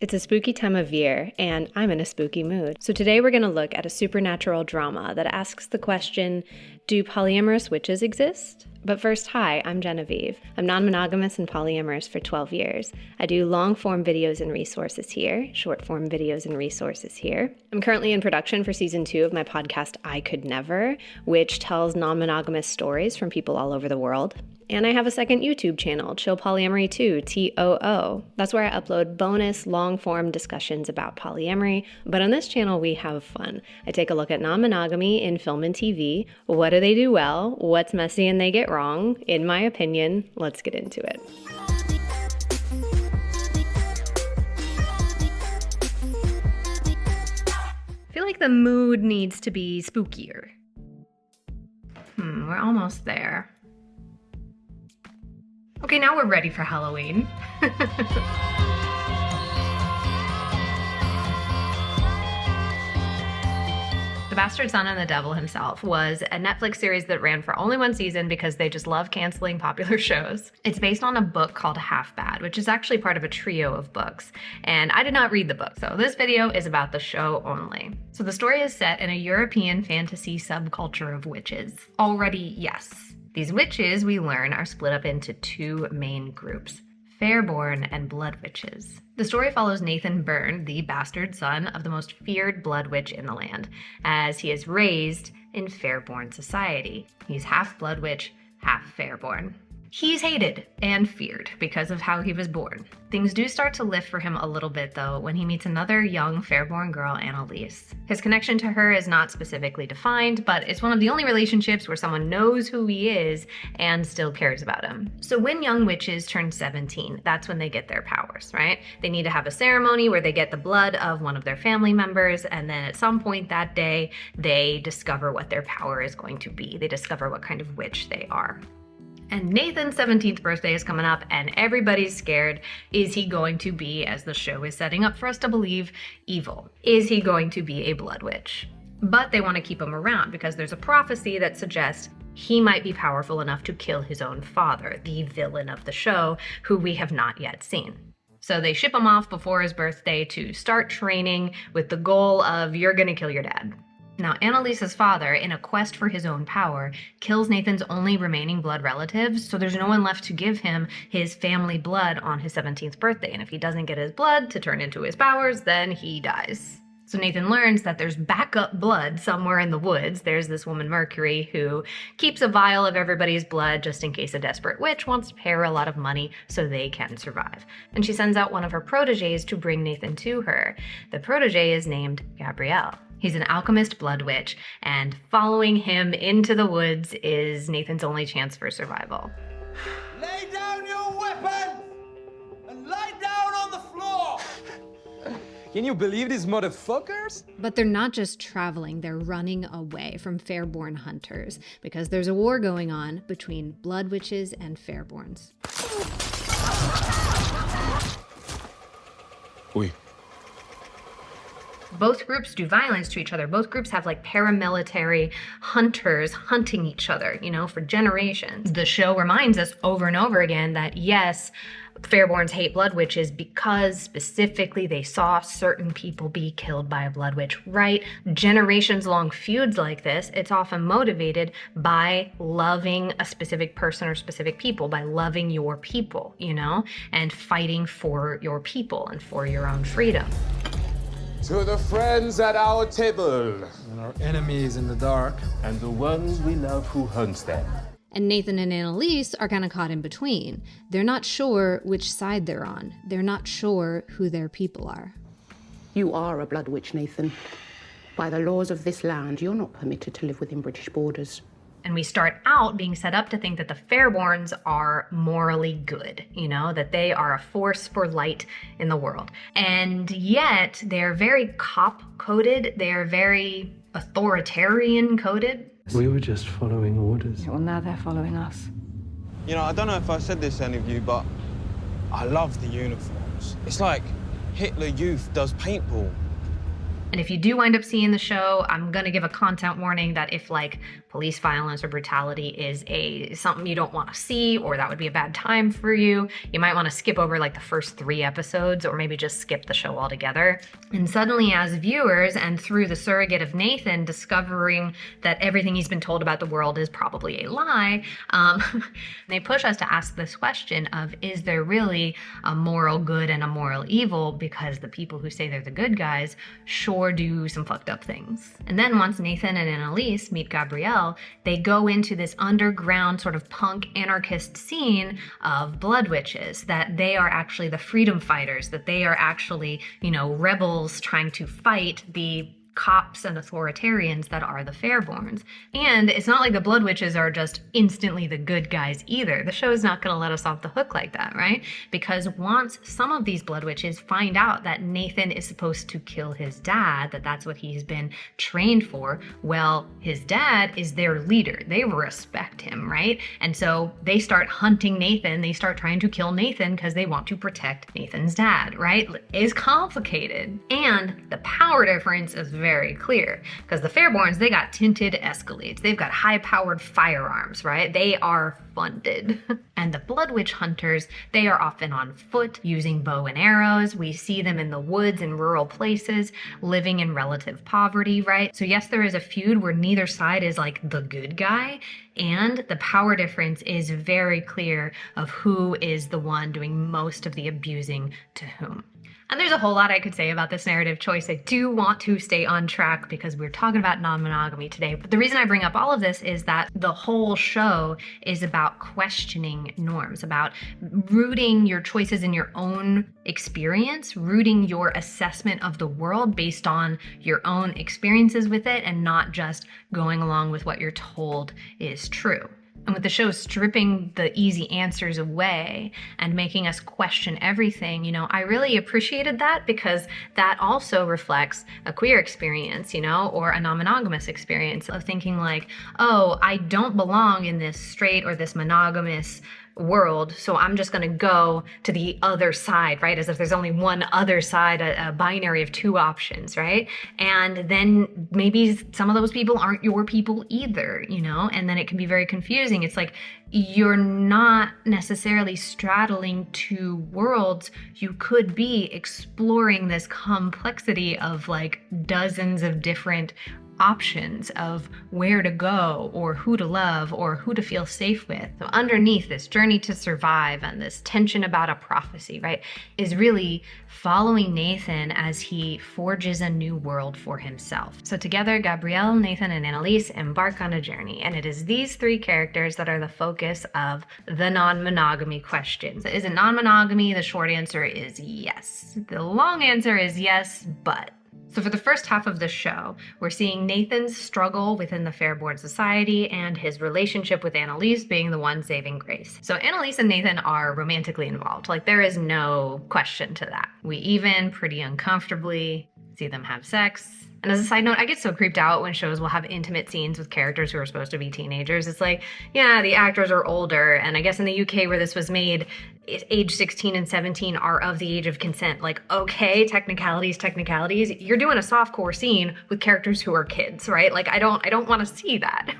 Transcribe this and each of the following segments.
It's a spooky time of year, and I'm in a spooky mood. So today we're going to look at a supernatural drama that asks the question, do polyamorous witches exist? But first, hi, I'm Genevieve. I'm non-monogamous and polyamorous for 12 years. I do long-form videos and resources here, short-form videos and resources here. I'm currently in production for season 2 of my podcast, I Could Never, which tells non-monogamous stories from people all over the world. And I have a second YouTube channel, Chill Polyamory 2, TOO. That's where I upload bonus long-form discussions about polyamory. But on this channel, we have fun. I take a look at non-monogamy in film and TV. What do they do well? What's messy and they get wrong? In my opinion, let's get into it. I feel like the mood needs to be spookier. We're almost there. Okay, now we're ready for Halloween. The Bastard Son and the Devil Himself was a Netflix series that ran for only one season because they just love canceling popular shows. It's based on a book called Half Bad, which is actually part of a trio of books. And I did not read the book, so this video is about the show only. So the story is set in a European fantasy subculture of witches. Already, yes. These witches, we learn, are split up into two main groups, Fairborn and Blood Witches. The story follows Nathan Byrne, the bastard son of the most feared Blood Witch in the land, as he is raised in Fairborn society. He's half Blood Witch, half Fairborn. He's hated and feared because of how he was born. Things do start to lift for him a little bit, though, when he meets another young Fairborn girl, Annalise. His connection to her is not specifically defined, but it's one of the only relationships where someone knows who he is and still cares about him. So when young witches turn 17, that's when they get their powers, right? They need to have a ceremony where they get the blood of one of their family members, and then at some point that day, they discover what their power is going to be. They discover what kind of witch they are. And Nathan's 17th birthday is coming up and everybody's scared. Is he going to be, as the show is setting up for us to believe, evil? Is he going to be a blood witch? But they want to keep him around because there's a prophecy that suggests he might be powerful enough to kill his own father, the villain of the show, who we have not yet seen. So they ship him off before his birthday to start training with the goal of, you're gonna kill your dad. Now, Annalise's father, in a quest for his own power, kills Nathan's only remaining blood relatives, so there's no one left to give him his family blood on his 17th birthday, and if he doesn't get his blood to turn into his powers, then he dies. So Nathan learns that there's backup blood somewhere in the woods. There's this woman, Mercury, who keeps a vial of everybody's blood just in case a desperate witch wants to pay her a lot of money so they can survive. And she sends out one of her proteges to bring Nathan to her. The protege is named Gabrielle. He's an alchemist blood witch, and following him into the woods is Nathan's only chance for survival. Lay down your weapon and lie down on the floor! Can you believe these motherfuckers? But they're not just traveling, they're running away from Fairborn hunters because there's a war going on between blood witches and Fairborns. Oui. Both groups do violence to each other. Both groups have like paramilitary hunters hunting each other, for generations. The show reminds us over and over again that yes, Fairborns hate blood witches because specifically they saw certain people be killed by a blood witch, right? Generations long feuds like this, it's often motivated by loving a specific person or specific people, by loving your people, and fighting for your people and for your own freedom. To the friends at our table. And our enemies in the dark. And the ones we love who hunts them. And Nathan and Annalise are kind of caught in between. They're not sure which side they're on. They're not sure who their people are. You are a blood witch, Nathan. By the laws of this land, you're not permitted to live within British borders. And we start out being set up to think that the Fairborns are morally good, that they are a force for light in the world. And yet they're very cop-coded, they're very authoritarian-coded. We were just following orders. Well, now they're following us. I don't know if I said this to any of you, but I love the uniforms. It's like Hitler Youth does paintball. And if you do wind up seeing the show, I'm gonna give a content warning that if like police violence or brutality is something you don't want to see, or that would be a bad time for you, you might want to skip over like the first 3 episodes, or maybe just skip the show altogether. And suddenly, as viewers, and through the surrogate of Nathan discovering that everything he's been told about the world is probably a lie, they push us to ask this question of, is there really a moral good and a moral evil? Because the people who say they're the good guys sure do some fucked up things. And then once Nathan and Annalise meet Gabrielle, they go into this underground sort of punk anarchist scene of blood witches, that they are actually the freedom fighters, that they are actually, you know, rebels trying to fight the cops and authoritarians that are the Fairborns. And it's not like the Blood Witches are just instantly the good guys either. The show's not going to let us off the hook like that, right? Because once some of these Blood Witches find out that Nathan is supposed to kill his dad, that that's what he's been trained for, well, his dad is their leader. They respect him, right? And so they start hunting Nathan. They start trying to kill Nathan because they want to protect Nathan's dad, right? It's complicated. And the power difference is very clear, because the Fairborns, they got tinted Escalades. They've got high-powered firearms, right? They are funded. And the Blood Witch hunters, they are often on foot, using bow and arrows. We see them in the woods in rural places, living in relative poverty, right? So yes, there is a feud where neither side is like the good guy, and the power difference is very clear of who is the one doing most of the abusing to whom. And there's a whole lot I could say about this narrative choice. I do want to stay on track because we're talking about non-monogamy today. But the reason I bring up all of this is that the whole show is about questioning norms, about rooting your choices in your own experience, rooting your assessment of the world based on your own experiences with it, and not just going along with what you're told is true. And with the show stripping the easy answers away and making us question everything, you know, I really appreciated that, because that also reflects a queer experience, you know, or a non-monogamous experience of thinking like, oh, I don't belong in this straight or this monogamous world, so I'm just going to go to the other side, right? As if there's only one other side, a binary of 2 options, right? And then maybe some of those people aren't your people either, you know? And then it can be very confusing. It's like you're not necessarily straddling 2 worlds. You could be exploring this complexity of like dozens of different options of where to go, or who to love, or who to feel safe with. So underneath this journey to survive and this tension about a prophecy, right, is really following Nathan as he forges a new world for himself. So together, Gabrielle, Nathan, and Annalise embark on a journey, and it is these 3 characters that are the focus of the non-monogamy question. So is it non-monogamy? The short answer is yes. The long answer is yes, but. So for the first half of the show, we're seeing Nathan's struggle within the Fairborn society and his relationship with Annalise being the one saving grace. So Annalise and Nathan are romantically involved. Like, there is no question to that. We even pretty uncomfortably see them have sex. And as a side note, I get so creeped out when shows will have intimate scenes with characters who are supposed to be teenagers. It's like, yeah, the actors are older, and I guess in the UK where this was made, age 16 and 17 are of the age of consent. Like, okay, technicalities. You're doing a softcore scene with characters who are kids, right? Like, I don't want to see that.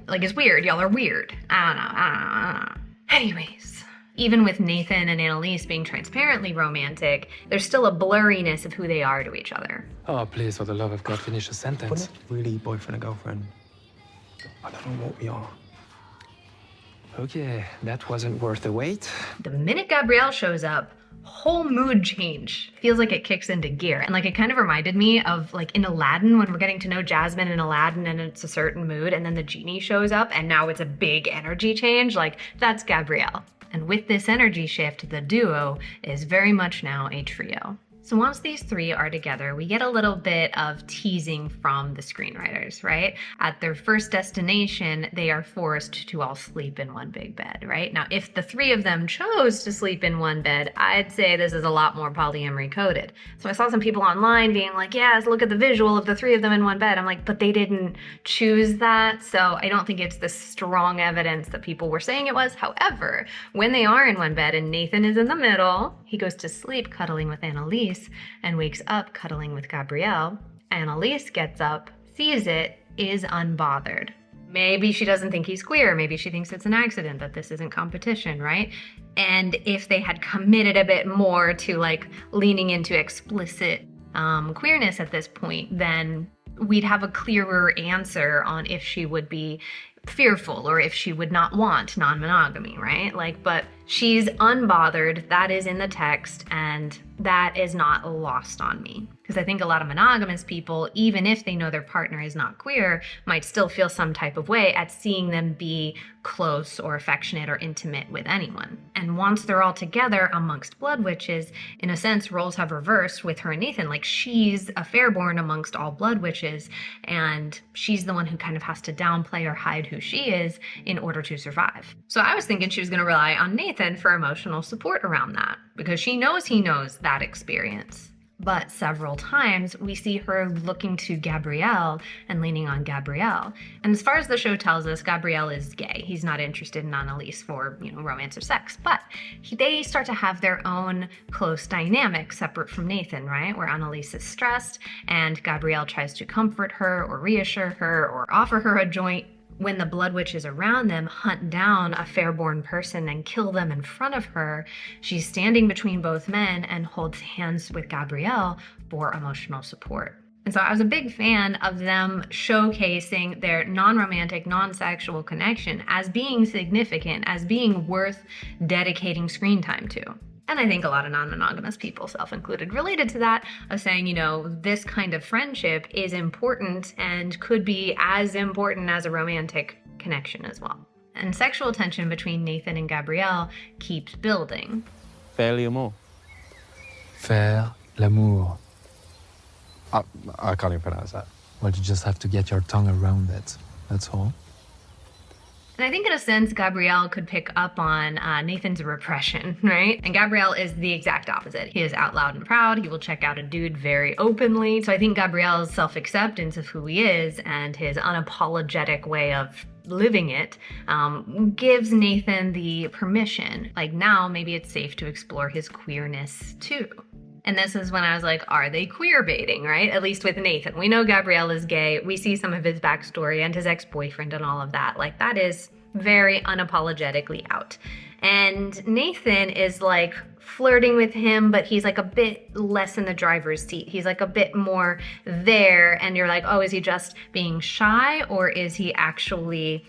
Like, it's weird. Y'all are weird. I don't know. Anyways. Even with Nathan and Annalise being transparently romantic, there's still a blurriness of who they are to each other. Oh, please, for the love of God, finish a sentence. We're not really boyfriend and girlfriend. I don't know what we are. Okay, that wasn't worth the wait. The minute Gabrielle shows up, whole mood change. Feels like it kicks into gear. And like, it kind of reminded me of like in Aladdin, when we're getting to know Jasmine in Aladdin and it's a certain mood, and then the genie shows up and now it's a big energy change. Like, that's Gabrielle. And with this energy shift, the duo is very much now a trio. So once these 3 are together, we get a little bit of teasing from the screenwriters, right? At their first destination, they are forced to all sleep in one big bed, right? Now, if the 3 of them chose to sleep in one bed, I'd say this is a lot more polyamory coded. So I saw some people online being like, yes, look at the visual of the 3 of them in one bed. I'm like, but they didn't choose that. So I don't think it's the strong evidence that people were saying it was. However, when they are in one bed and Nathan is in the middle, he goes to sleep cuddling with Annalise and wakes up cuddling with Gabrielle. Annalise gets up, sees it, is unbothered. Maybe she doesn't think he's queer. Maybe she thinks it's an accident, that this isn't competition, right? And if they had committed a bit more to like leaning into explicit queerness at this point, then we'd have a clearer answer on if she would be fearful or if she would not want non-monogamy, right? Like, but she's unbothered. That is in the text, and that is not lost on me. Because I think a lot of monogamous people, even if they know their partner is not queer, might still feel some type of way at seeing them be close or affectionate or intimate with anyone. And once they're all together amongst blood witches, in a sense, roles have reversed with her and Nathan. Like, she's a fairborn amongst all blood witches, and she's the one who kind of has to downplay or hide who she is in order to survive. So I was thinking she was going to rely on Nathan for emotional support around that, because she knows he knows that experience. But several times we see her looking to Gabrielle and leaning on Gabrielle. And as far as the show tells us, Gabrielle is gay. He's not interested in Annalise for, romance or sex. But they start to have their own close dynamic separate from Nathan, right? Where Annalise is stressed and Gabrielle tries to comfort her or reassure her or offer her a joint. When the blood witches around them hunt down a fairborn person and kill them in front of her, she's standing between both men and holds hands with Gabrielle for emotional support. And so I was a big fan of them showcasing their non-romantic, non-sexual connection as being significant, as being worth dedicating screen time to. And I think a lot of non-monogamous people, self-included, related to that, of saying, this kind of friendship is important and could be as important as a romantic connection as well. And sexual tension between Nathan and Gabrielle keeps building. Faire l'amour. Faire l'amour. I can't even pronounce that. Well, you just have to get your tongue around it. That's all. And I think in a sense, Gabrielle could pick up on Nathan's repression, right? And Gabrielle is the exact opposite. He is out loud and proud. He will check out a dude very openly. So I think Gabrielle's self-acceptance of who he is and his unapologetic way of living it gives Nathan the permission. Like, now maybe it's safe to explore his queerness too. And this is when I was like, are they queer baiting, right? At least with Nathan. We know Gabrielle is gay. We see some of his backstory and his ex-boyfriend and all of that. Like, that is very unapologetically out. And Nathan is like flirting with him, but he's like a bit less in the driver's seat. He's like a bit more there, and you're like, oh, is he just being shy, or is he actually,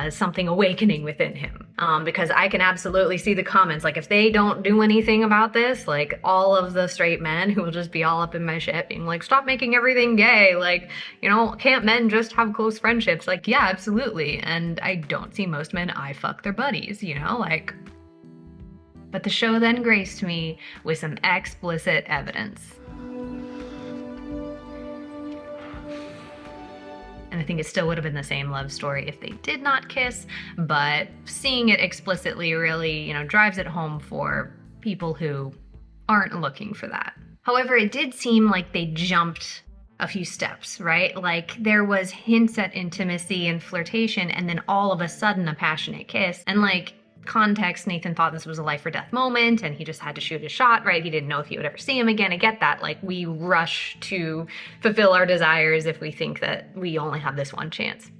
something awakening within him? Because I can absolutely see the comments, like, if they don't do anything about this, like, all of the straight men who will just be all up in my shit being like, stop making everything gay, like, can't men just have close friendships? Like, yeah, absolutely. And I don't see most men I fuck their buddies, like. But the show then graced me with some explicit evidence. And I think it still would have been the same love story if they did not kiss, but seeing it explicitly really, drives it home for people who aren't looking for that. However, it did seem like they jumped a few steps, right? Like, there was hints at intimacy and flirtation, and then all of a sudden a passionate kiss. And like, context, Nathan thought this was a life or death moment and he just had to shoot his shot, right? He didn't know if he would ever see him again. I get that. Like, we rush to fulfill our desires if we think that we only have this one chance.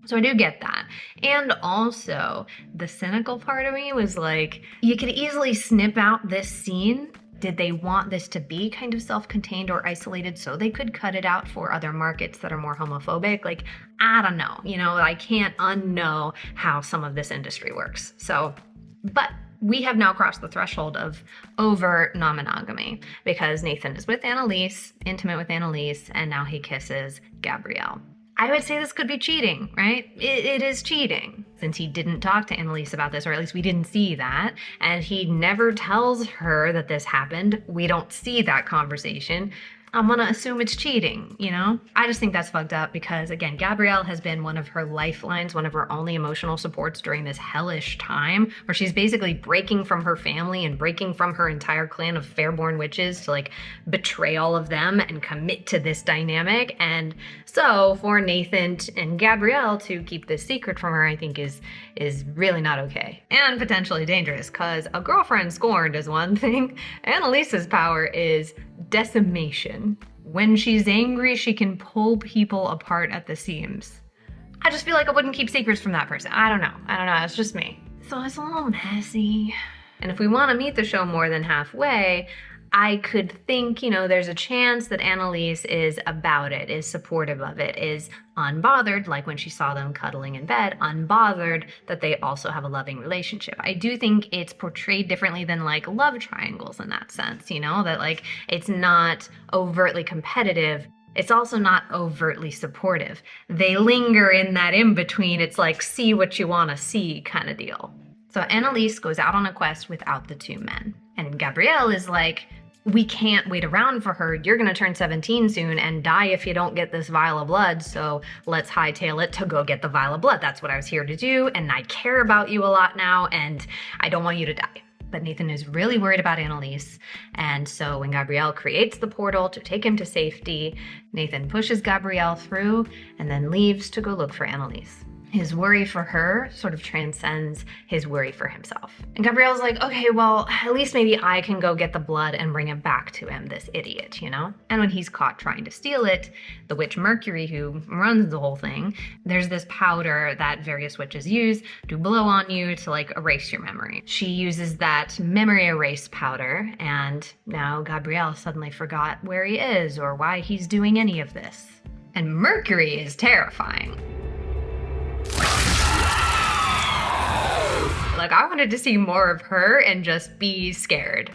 So I do get that. And also, the cynical part of me was like, you could easily snip out this scene. Did they want this to be kind of self-contained or isolated so they could cut it out for other markets that are more homophobic? Like, I don't know. I can't unknow how some of this industry works. So, but we have now crossed the threshold of overt non-monogamy because Nathan is with Annalise, intimate with Annalise, and now he kisses Gabrielle. I would say this could be cheating, right? It is cheating. Since he didn't talk to Annalise about this, or at least we didn't see that, and he never tells her that this happened, we don't see that conversation, I'm gonna assume it's cheating, I just think that's fucked up because, again, Gabrielle has been one of her lifelines, one of her only emotional supports during this hellish time where she's basically breaking from her family and breaking from her entire clan of fairborn witches to like betray all of them and commit to this dynamic. And so for Nathan and Gabrielle to keep this secret from her, I think is really not okay and potentially dangerous, because a girlfriend scorned is one thing. Annalise's power is decimation. When she's angry, she can pull people apart at the seams. I just feel like I wouldn't keep secrets from that person. I don't know. It's just me. So it's a little messy. And if we want to meet the show more than halfway, I could think, there's a chance that Annalise is about it, is supportive of it, is unbothered, like when she saw them cuddling in bed, unbothered that they also have a loving relationship. I do think it's portrayed differently than like love triangles in that sense, that like it's not overtly competitive. It's also not overtly supportive. They linger in that in-between. It's like see what you want to see kind of deal. So Annalise goes out on a quest without the two men. And Gabrielle is like, we can't wait around for her. You're going to turn 17 soon and die if you don't get this vial of blood. So let's hightail it to go get the vial of blood. That's what I was here to do. And I care about you a lot now. And I don't want you to die. But Nathan is really worried about Annalise. And so when Gabrielle creates the portal to take him to safety, Nathan pushes Gabrielle through and then leaves to go look for Annalise. His worry for her sort of transcends his worry for himself. And Gabrielle's like, okay, well, at least maybe I can go get the blood and bring it back to him, this idiot, And when he's caught trying to steal it, the witch Mercury, who runs the whole thing, there's this powder that various witches use to blow on you to like erase your memory. She uses that memory erase powder, and now Gabrielle suddenly forgot where he is or why he's doing any of this. And Mercury is terrifying. Like, I wanted to see more of her and just be scared.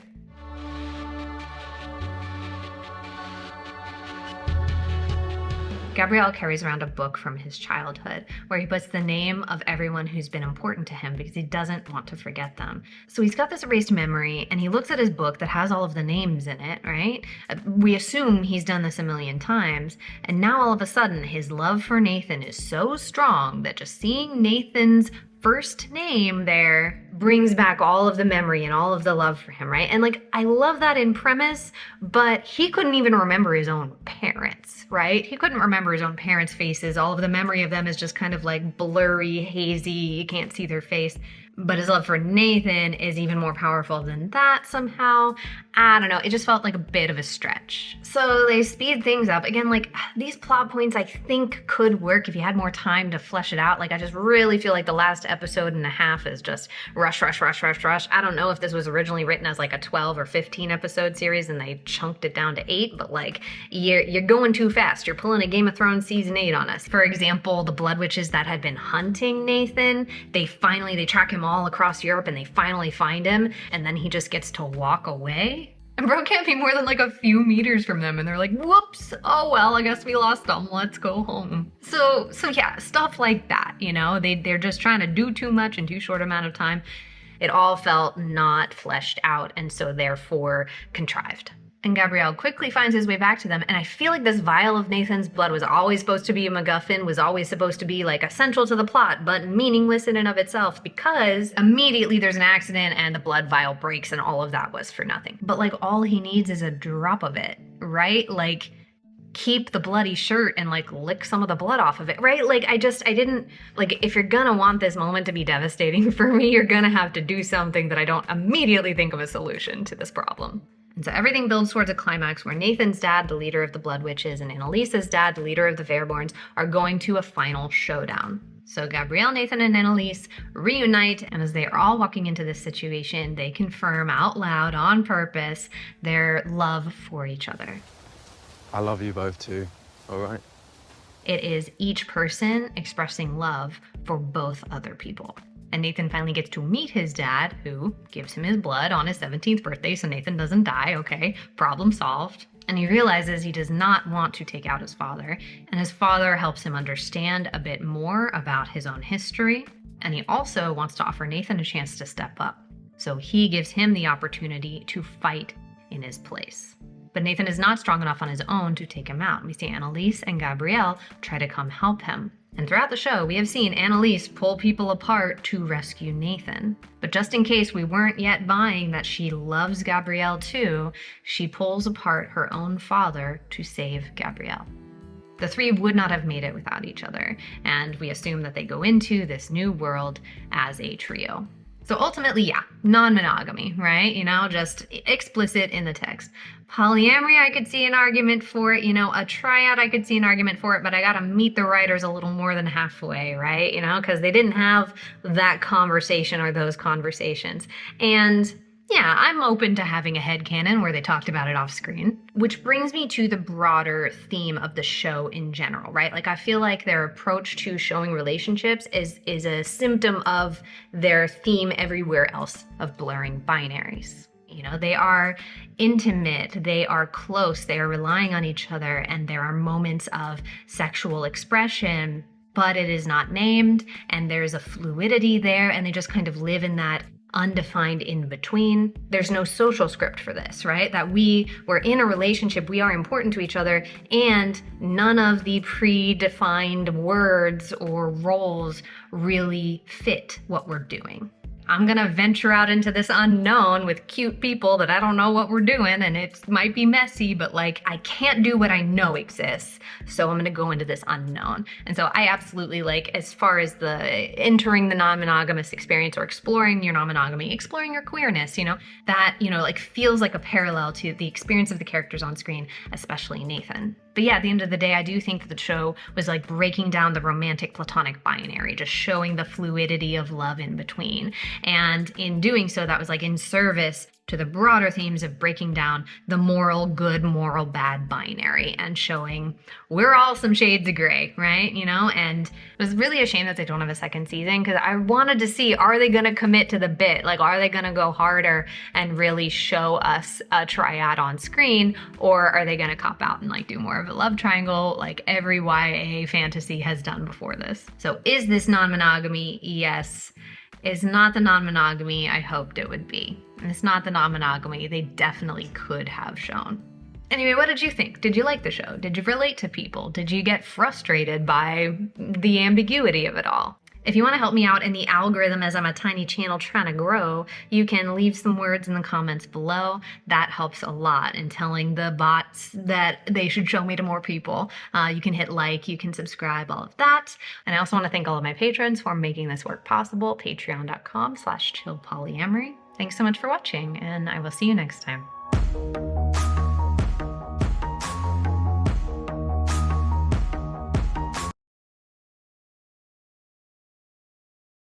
Gabrielle carries around a book from his childhood where he puts the name of everyone who's been important to him because he doesn't want to forget them. So he's got this erased memory and he looks at his book that has all of the names in it, right? We assume he's done this a million times. And now all of a sudden his love for Nathan is so strong that just seeing Nathan's first name there brings back all of the memory and all of the love for him, right? And like, I love that in premise, but he couldn't even remember his own parents, right? He couldn't remember his own parents' faces. All of the memory of them is just kind of like blurry, hazy, you can't see their face. But his love for Nathan is even more powerful than that somehow. I don't know, it just felt like a bit of a stretch. So they speed things up. Again, like, these plot points I think could work if you had more time to flesh it out. Like, I just really feel like the last episode and a half is just rush. I don't know if this was originally written as like a 12 or 15 episode series and they chunked it down to 8, but like, you're going too fast. You're pulling a Game of Thrones season 8 on us. For example, the Blood Witches that had been hunting Nathan, they track him all across Europe and they finally find him, and then he just gets to walk away. And bro can't be more than like a few meters from them, and they're like, whoops, oh well, I guess we lost them, let's go home. So yeah, stuff like that, they're just trying to do too much in too short amount of time. It all felt not fleshed out, and so therefore contrived. And Gabrielle quickly finds his way back to them, and I feel like this vial of Nathan's blood was always supposed to be a MacGuffin, was always supposed to be like essential to the plot, but meaningless in and of itself, because immediately there's an accident and the blood vial breaks and all of that was for nothing. But like, all he needs is a drop of it, right? Like, keep the bloody shirt and like lick some of the blood off of it, right? Like, I didn't, like, if you're gonna want this moment to be devastating for me, you're gonna have to do something that I don't immediately think of a solution to this problem. And so everything builds towards a climax where Nathan's dad, the leader of the Blood Witches, and Annalise's dad, the leader of the Fairborns, are going to a final showdown. So Gabrielle, Nathan, and Annalise reunite, and as they are all walking into this situation, they confirm out loud, on purpose, their love for each other. I love you both too, all right? It is each person expressing love for both other people. And Nathan finally gets to meet his dad, who gives him his blood on his 17th birthday, so Nathan doesn't die, okay, problem solved. And he realizes he does not want to take out his father, and his father helps him understand a bit more about his own history, and he also wants to offer Nathan a chance to step up. So he gives him the opportunity to fight in his place. But Nathan is not strong enough on his own to take him out. We see Annalise and Gabrielle try to come help him. And throughout the show, we have seen Annalise pull people apart to rescue Nathan. But just in case we weren't yet buying that she loves Gabrielle too, she pulls apart her own father to save Gabrielle. The three would not have made it without each other, and we assume that they go into this new world as a trio. So ultimately, yeah, non-monogamy, right? Just explicit in the text. Polyamory, I could see an argument for it. A triad, I could see an argument for it, but I got to meet the writers a little more than halfway, right? Because they didn't have that conversation or those conversations. And yeah, I'm open to having a headcanon where they talked about it off screen, which brings me to the broader theme of the show in general, right? Like, I feel like their approach to showing relationships is a symptom of their theme everywhere else of blurring binaries. They are intimate, they are close, they are relying on each other, and there are moments of sexual expression, but it is not named, and there's a fluidity there, and they just kind of live in that undefined in between. There's no social script for this, right? That we're in a relationship, we are important to each other, and none of the predefined words or roles really fit what we're doing. I'm gonna venture out into this unknown with cute people that I don't know what we're doing, and it might be messy, but I can't do what I know exists, so I'm gonna go into this unknown. And so I absolutely as far as the entering the non-monogamous experience or exploring your non-monogamy, exploring your queerness, that feels like a parallel to the experience of the characters on screen, especially Nathan. But yeah, at the end of the day, I do think that the show was breaking down the romantic platonic binary, just showing the fluidity of love in between. And in doing so, that was in service to the broader themes of breaking down the moral good, moral bad binary and showing we're all some shades of gray, right? And it was really a shame that they don't have a second season, because I wanted to see, are they going to commit to the bit? Are they going to go harder and really show us a triad on screen, or are they going to cop out and do more of a love triangle like every YA fantasy has done before this? So is this non-monogamy? Yes. Is not the non-monogamy I hoped it would be. And it's not the non-monogamy they definitely could have shown. Anyway, what did you think? Did you like the show? Did you relate to people? Did you get frustrated by the ambiguity of it all? If you want to help me out in the algorithm as I'm a tiny channel trying to grow, you can leave some words in the comments below. That helps a lot in telling the bots that they should show me to more people. You can hit like, you can subscribe, all of that. And I also want to thank all of my patrons for making this work possible. Patreon.com/chillpolyamory. Thanks so much for watching, and I will see you next time.